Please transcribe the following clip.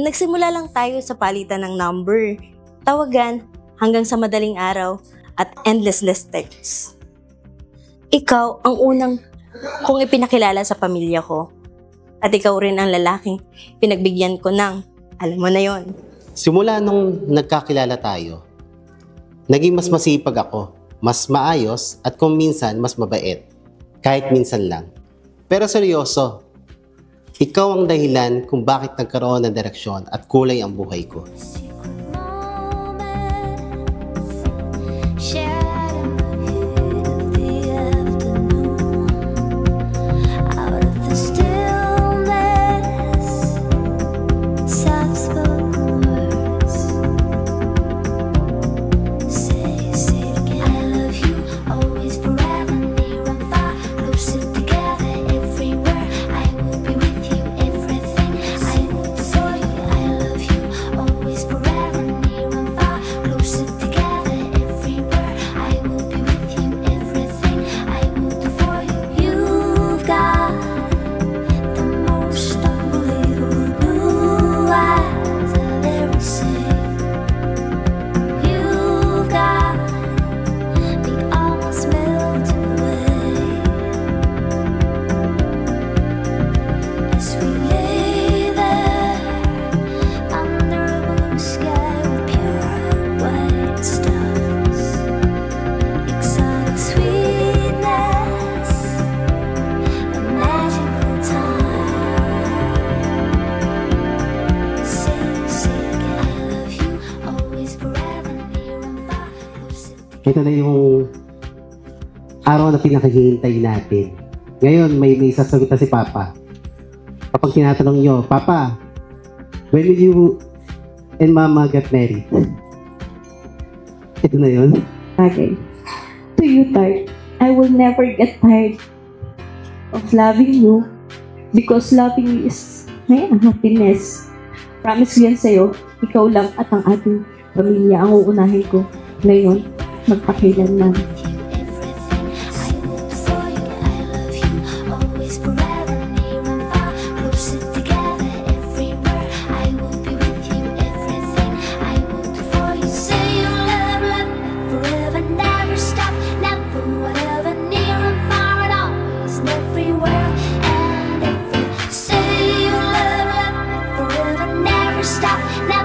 nagsimula lang tayo sa palitan ng number, tawagan, hanggang sa madaling araw at endless texts. Ikaw ang unang kong ipinakilala sa pamilya ko. At ikaw rin ang lalaking pinagbigyan ko ng, alam mo na yon. Simula nung nagkakilala tayo, naging mas masipag ako, mas maayos at kung minsan mas mabait. Kahit minsan lang. Pero seryoso, ikaw ang dahilan kung bakit nagkaroon ng direksyon at kulay ang buhay ko. Ito na yung araw na pinakahihintay natin. Ngayon, may sasagot na si Papa. Kapag tinatanong nyo, Papa, when will you and Mama get married? Ito na yun. Okay. To you, Tart, I will never get tired of loving you because loving you is my happiness. Promise ko yan sa'yo, ikaw lang at ang ating pamilya ang uunahin ko ngayon. Magpakilanman. Stop now.